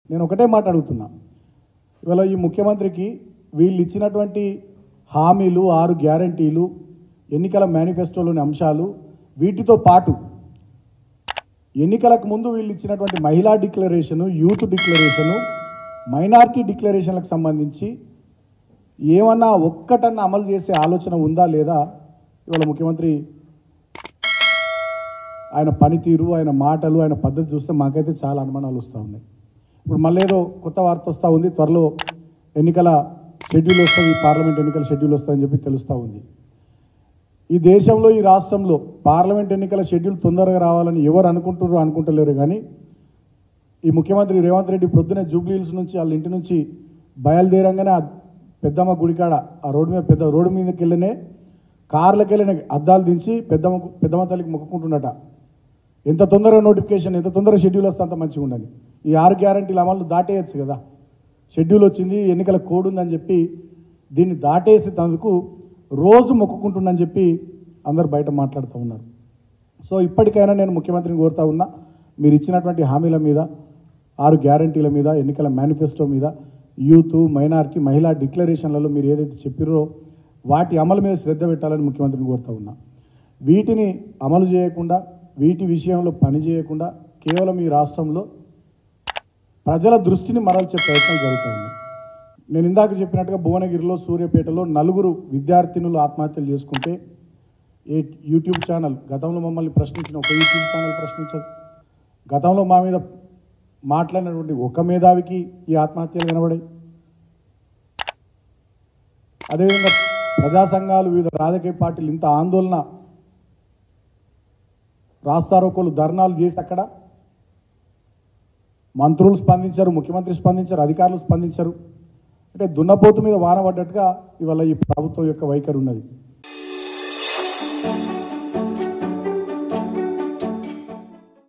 నేను ఒకటే మాట అడుగుతున్నా, ఇవాళ ఈ ముఖ్యమంత్రికి వీళ్ళు ఇచ్చినటువంటి హామీలు 6 గ్యారంటీలు ఎన్నికల మేనిఫెస్టోలోని అంశాలు వీటితో పాటు ఎన్నికలకు ముందు వీళ్ళు ఇచ్చినటువంటి మహిళా డిక్లరేషను, యూత్ డిక్లరేషను, మైనారిటీ డిక్లరేషన్లకు సంబంధించి ఏమన్నా ఒక్కటన్నా అమలు చేసే ఆలోచన ఉందా లేదా? ఇవాళ ముఖ్యమంత్రి ఆయన పనితీరు, ఆయన మాటలు, ఆయన పద్ధతి చూస్తే మాకైతే చాలా అనుమానాలు వస్తూ ఉన్నాయి. ఇప్పుడు మళ్ళీ ఏదో కొత్త వార్త వస్తూ ఉంది, త్వరలో ఎన్నికల షెడ్యూల్ వస్తుంది, పార్లమెంట్ ఎన్నికల షెడ్యూల్ వస్తుందని చెప్పి తెలుస్తూ ఉంది. ఈ దేశంలో, ఈ రాష్ట్రంలో పార్లమెంట్ ఎన్నికల షెడ్యూల్ తొందరగా రావాలని ఎవరు అనుకుంటలేరు. కానీ ఈ ముఖ్యమంత్రి రేవంత్ రెడ్డి ప్రొద్దునే జూబ్లీ హిల్స్ నుంచి వాళ్ళ ఇంటి నుంచి బయలుదేరంగానే పెద్దమ్మ గుడికాడ ఆ రోడ్డు మీదకి వెళ్ళినే కార్లకు వెళ్ళిన అద్దాలు దించి పెద్దమ్మ తల్లికి మొక్కుకుంటున్నట. ఎంత తొందరగా నోటిఫికేషన్, ఎంత తొందరగా షెడ్యూల్ వస్తే అంత మంచిగా ఉండని. ఈ 6 గ్యారంటీల అమలు దాటేయచ్చు కదా. షెడ్యూల్ వచ్చింది, ఎన్నికల కోడ్ ఉందని చెప్పి దీన్ని దాటేసేందుకు రోజు మొక్కుకుంటుందని చెప్పి అందరు బయట మాట్లాడుతూ ఉన్నారు. సో ఇప్పటికైనా నేను ముఖ్యమంత్రిని కోరుతా ఉన్నా, మీరు ఇచ్చినటువంటి హామీల మీద, 6 గ్యారంటీల మీద, ఎన్నికల మేనిఫెస్టో మీద, యూత్, మైనారిటీ, మహిళా డిక్లరేషన్లలో మీరు ఏదైతే చెప్పారో వాటి అమలు మీద శ్రద్ధ పెట్టాలని ముఖ్యమంత్రిని కోరుతా ఉన్నా. వీటిని అమలు చేయకుండా, వీటి విషయంలో పని చేయకుండా కేవలం ఈ రాష్ట్రంలో ప్రజల దృష్టిని మరల్చే ప్రయత్నం జరుగుతూ ఉంది. నేను ఇందాక చెప్పినట్టుగా భువనగిరిలో, సూర్యాపేటలో 4 విద్యార్థినులు ఆత్మహత్యలు చేసుకుంటే యూట్యూబ్ ఛానల్, గతంలో మమ్మల్ని ప్రశ్నించిన ఒక యూట్యూబ్ ఛానల్ ప్రశ్నించదు. గతంలో మా మీద మాట్లాడినటువంటి ఒక మేధావికి ఈ ఆత్మహత్యలు కనబడాయి. అదేవిధంగా ప్రజా సంఘాలు, వివిధ రాజకీయ పార్టీలు ఇంత ఆందోళన, రాస్తారోకోలు, ధర్నాలు చేసి అక్కడ మంత్రులు స్పందించారు, ముఖ్యమంత్రి స్పందించారు, అధికారులు స్పందించారు. అంటే దున్నపోతు మీద వాన పడ్డట్టుగా ఇవాళ ఈ ప్రభుత్వం యొక్క వైఖరి ఉన్నది.